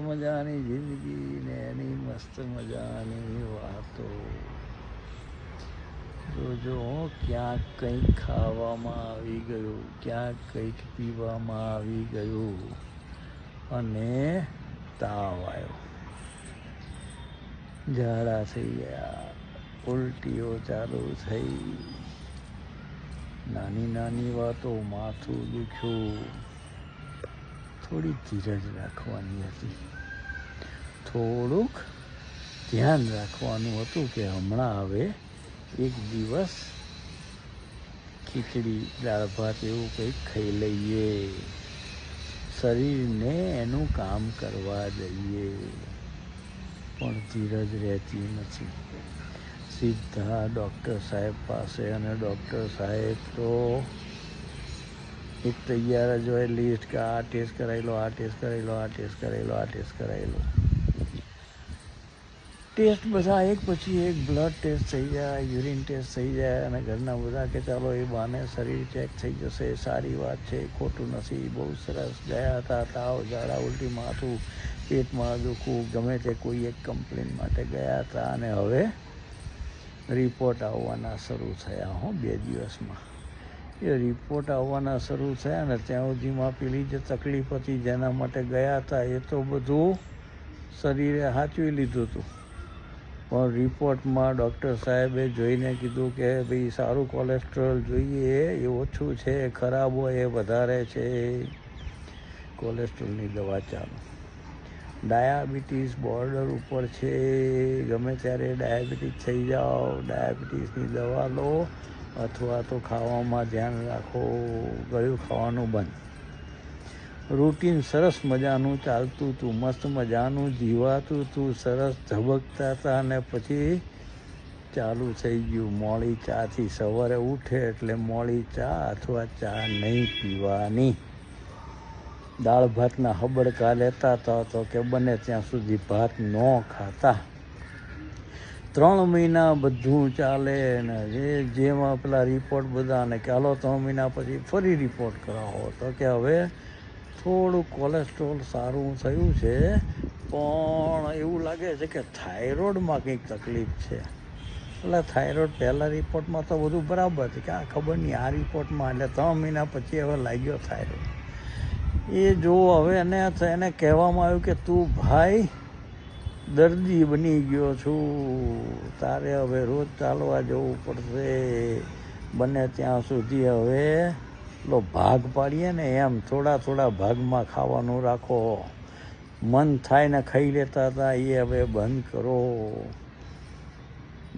મજાની જિંદગી ને એની મસ્ત મજાની વાતો. જોજો ક્યાંક કંઈક ખાવામાં આવી ગયું, ક્યાંક કંઈક પીવામાં આવી ગયું અને તાવ આવ્યો, ઝાડા થઈ ગયા, ઉલટીઓ ચાલુ થઈ, નાની નાની વાતો માથું દુખ્યું. થોડી ધીરજ રાખવાની હતી, થોડુંક ધ્યાન રાખવાનું હતું કે હમણાં હવે એક દિવસ ખીચડી દાળ ભાત એવું કંઈક ખાઈ લઈએ, શરીરને એનું કામ કરવા દઈએ. પણ ધીરજ રહેતી નથી. સીધા ડૉક્ટર સાહેબ પાસે, અને ડૉક્ટર સાહેબ તો એક તૈયાર જ હોય લિસ્ટ કે આ ટેસ્ટ કરાવી લો, આ ટેસ્ટ કરાવી લો, આ ટેસ્ટ કરાવી લો, આ ટેસ્ટ કરાવી લો. ટેસ્ટ બધા એક પછી એક, બ્લડ ટેસ્ટ થઈ જાય, યુરિન ટેસ્ટ થઈ જાય, અને ઘરના બધા કે ચાલો એ બહાને શરીર ચેક થઈ જશે, સારી વાત છે, ખોટું નથી, બહુ સરસ. ગયા હતા તાવ, ઝાડા, ઉલટી, માથું, પેટમાં દુખવું, ગમે તે કોઈ એક કમ્પ્લેન માટે ગયા હતા, અને હવે રિપોર્ટ આવવાના શરૂ થયા 2 દિવસમાં. એ રિપોર્ટ આવવાના શરૂ થયા ને ત્યાં સુધીમાં પેલી જે તકલીફ હતી જેના માટે ગયા હતા એ તો બધું શરીરે સાચવી લીધું હતું. પણ રિપોર્ટમાં ડૉક્ટર સાહેબે જોઈને કીધું કે ભાઈ સારું કોલેસ્ટ્રોલ જોઈએ, એ ઓછું છે, ખરાબ હોય એ વધારે છે, કોલેસ્ટ્રોલની દવા ચાલુ. ડાયાબિટીસ બોર્ડર ઉપર છે, ગમે ત્યારે ડાયાબિટીસ થઈ જાઓ, ડાયાબિટીસની દવા લો, અથવા તો ખાવામાં ધ્યાન રાખો, ગળ્યું ખાવાનું બંધ. રૂટીન સરસ મજાનું ચાલતું હતું, મસ્ત મજાનું જીવાતું હતું, સરસ ધબકતા હતા, અને પછી ચાલુ થઈ ગયું મોડી ચાથી. સવારે ઉઠે એટલે મોડી ચા અથવા ચા નહીં પીવાની. દાળ ભાતના હબડકા લેતા હતા તો કે બને ત્યાં સુધી ભાત ન ખાતા. 3 મહિના બધું ચાલે ને જેમાં પેલા રિપોર્ટ બધા, ને કે હાલો 3 મહિના પછી ફરી રિપોર્ટ કરાવો તો કે હવે થોડું કોલેસ્ટ્રોલ સારું થયું છે, પણ એવું લાગે છે કે થાઇરોઇડમાં કંઈક તકલીફ છે. એટલે થાઇરોઇડ પહેલાં રિપોર્ટમાં તો બધું બરાબર છે કે આ ખબર નહીં, આ રિપોર્ટમાં એટલે 3 મહિના પછી હવે લાગ્યો થાઇરોઇડ. એ જો હવે એને કહેવામાં આવ્યું કે તું ભાઈ દર્દી બની ગયો છું, તારે હવે રોજ ચાલવા જવું પડશે, બને ત્યાં સુધી હવે ભાગ પાડીએ ને એમ થોડા ભાગમાં ખાવાનું રાખો, મન થાય ને ખાઈ લેતા હતા એ હવે બંધ કરો.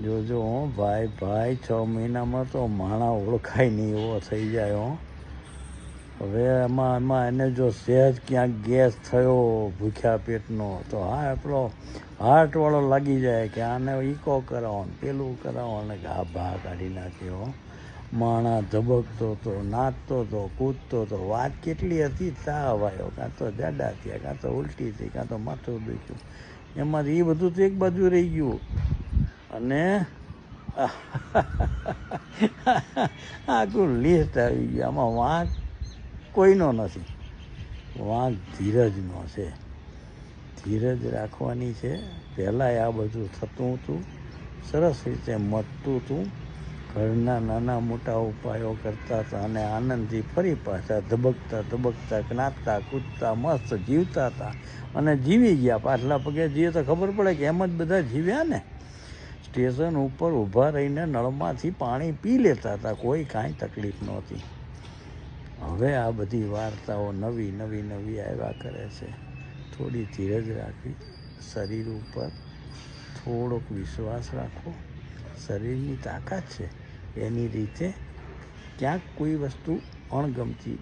જોજો ભાઈ 6 મહિનામાં તો માણા ઓળખાય નહીં એવો થઈ જાય. હવે એમાં એને જો સહેજ ક્યાંક ગેસ થયો ભૂખ્યા પેટનો તો પેલો હાર્ટવાળો લાગી જાય કે આને ઈકો કરાવો ને પેલું કરાવો, ને ઘા કાઢી નાખ્યો. માણા ધબકતો હતો, નાચતો હતો, કૂદતો હતો. વાત કેટલી હતી, તાવ આવ્યો, કાં તો જાડા થયા, કાં તો ઉલટી થઈ, કાં તો માથું દુખ્યું. એમાંથી એ બધું તો એક બાજુ રહી ગયું, અને આખું લિસ્ટ આવી ગયું. આમાં વાંક કોઈનો નથી, વાંક ધીરજનો છે. ધીરજ રાખવાની છે. પહેલાંય આ બધું થતું હતું, સરસ રીતે મટતું હતું. ઘરના નાના મોટા ઉપાયો કરતા હતા અને આનંદથી ફરી પાછા ધબકતા નાચતા કૂદતા મસ્ત જીવતા હતા, અને જીવી ગયા. પાછલા પગે જીવે તો ખબર પડે કે એમ જ બધા જીવ્યા ને. સ્ટેશન ઉપર ઊભા રહીને નળમાંથી પાણી પી લેતા હતા, કોઈ કાંઈ તકલીફ નહોતી. હવે આ બધી વાર્તાઓ નવી આવ્યા કરે છે. થોડી ધીરજ રાખવી, શરીર ઉપર થોડોક વિશ્વાસ રાખવો. શરીરની તાકાત છે, એની રીતે ક્યાંક કોઈ વસ્તુ અણગમતી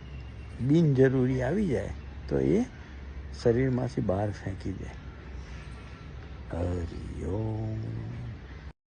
બિનજરૂરી આવી જાય તો એ શરીરમાંથી બહાર ફેંકી દે. હરિ ઓમ.